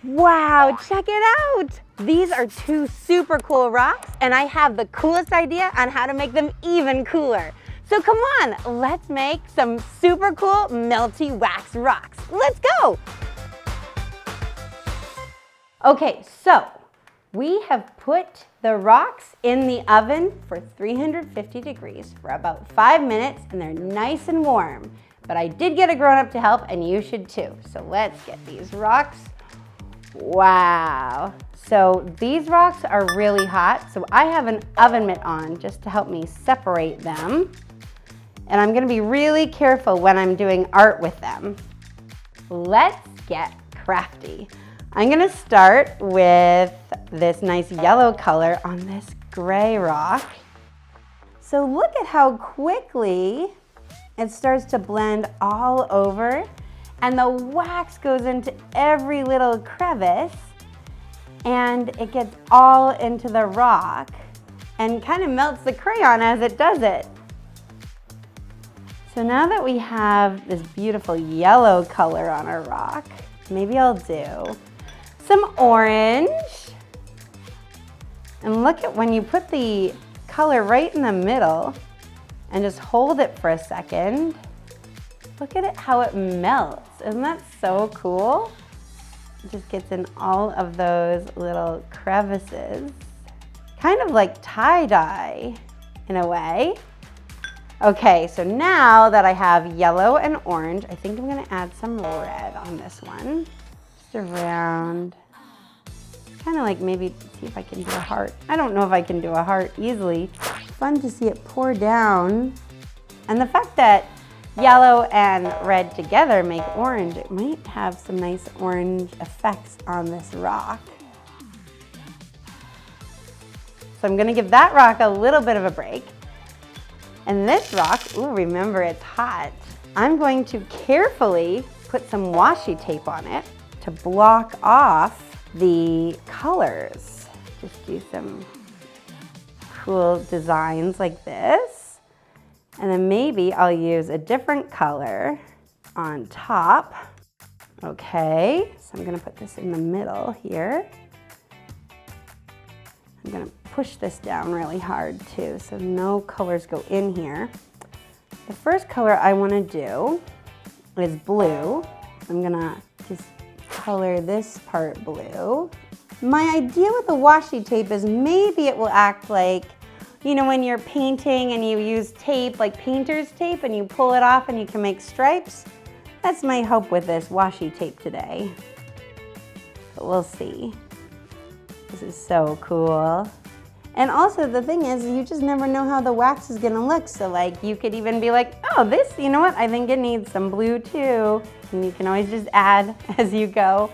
Wow, check it out. These are two super cool rocks, and I have the coolest idea on how to make them even cooler. So come on, let's make some super cool melty wax rocks. Let's go. Okay, so we have put the rocks in the oven for 350 degrees for about 5 minutes, and they're nice and warm. But I did get a grown-up to help, and you should too. So let's get these rocks. Wow. So these rocks are really hot, so I have an oven mitt on just to help me separate them. And I'm gonna be really careful when I'm doing art with them. Let's get crafty. I'm gonna start with this nice yellow color on this gray rock. So look at how quickly it starts to blend all over, and the wax goes into every little crevice, and it gets all into the rock and kind of melts the crayon as it does it. So now that we have this beautiful yellow color on our rock, maybe I'll do some orange. And look at when you put the color right in the middle and just hold it for a second. Look at it, how it melts. Isn't that so cool? It just gets in all of those little crevices. Kind of like tie-dye in a way. Okay, so now that I have yellow and orange, I think I'm gonna add some red on this one. Just around, kind of like maybe see if I can do a heart. I don't know if I can do a heart easily. Fun to see it pour down. And the fact that yellow and red together make orange, it might have some nice orange effects on this rock. So I'm gonna give that rock a little bit of a break. And this rock, ooh, remember it's hot. I'm going to carefully put some washi tape on it to block off the colors. Just do some cool designs like this. And then maybe I'll use a different color on top. Okay, so I'm gonna put this in the middle here. I'm gonna push this down really hard too, so no colors go in here. The first color I wanna do is blue. I'm gonna just color this part blue. My idea with the washi tape is maybe it will act like, you know, when you're painting and you use tape, like painter's tape, and you pull it off and you can make stripes. That's my hope with this washi tape today. But we'll see. This is so cool. And also the thing is, you just never know how the wax is gonna look. So like you could even be like, oh, this, you know what? I think it needs some blue too. And you can always just add as you go.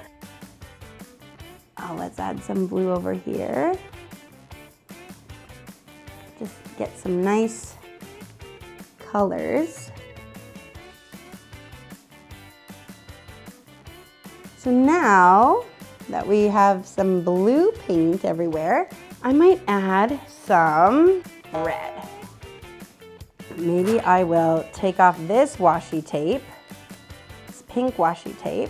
Oh, let's add some blue over here. Just get some nice colors. So now that we have some blue paint everywhere, I might add some red. Maybe I will take off this washi tape, this pink washi tape,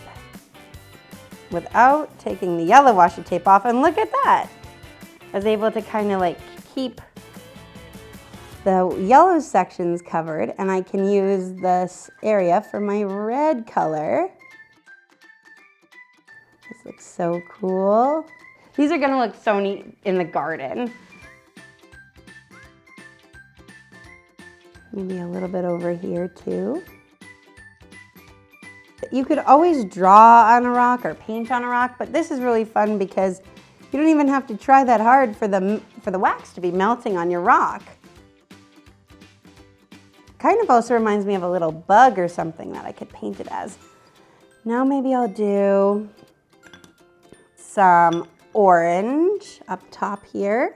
without taking the yellow washi tape off, and look at that. I was able to kind of like keep the yellow sections covered, and I can use this area for my red color. This looks so cool. These are gonna look so neat in the garden. Maybe a little bit over here too. You could always draw on a rock or paint on a rock, but this is really fun because you don't even have to try that hard for the wax to be melting on your rock. Kind of also reminds me of a little bug or something that I could paint it as. Now maybe I'll do some orange up top here.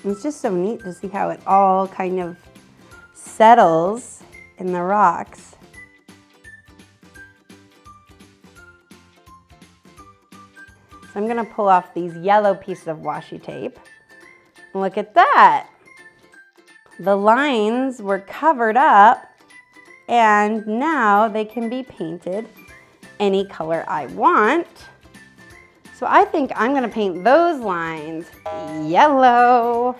It's just so neat to see how it all kind of settles in the rocks. So I'm gonna pull off these yellow pieces of washi tape. Look at that. The lines were covered up And now they can be painted any color I want. So I think I'm gonna paint those lines yellow.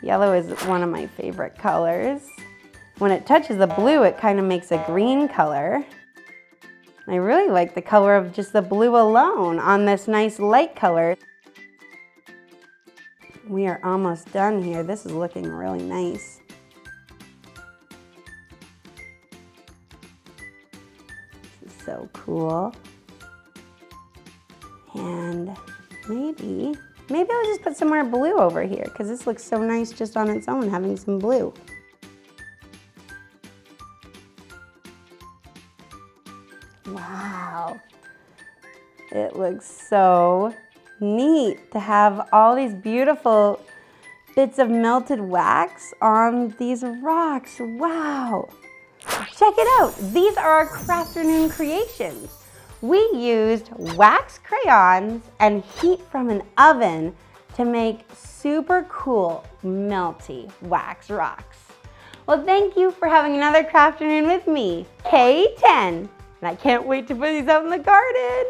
Yellow is one of my favorite colors. When it touches the blue, it kind of makes a green color. I really like the color of just the blue alone on this nice light color. We are almost done here. This is looking really nice. This is so cool. And maybe I'll just put some more blue over here because this looks so nice just on its own, having some blue. Wow, it looks so neat to have all these beautiful bits of melted wax on these rocks. Wow, check it out. These are our Crafternoon creations. We used wax crayons and heat from an oven to make super cool melty wax rocks. Well, thank you for having another Crafternoon with me, K10. And I can't wait to put these out in the garden.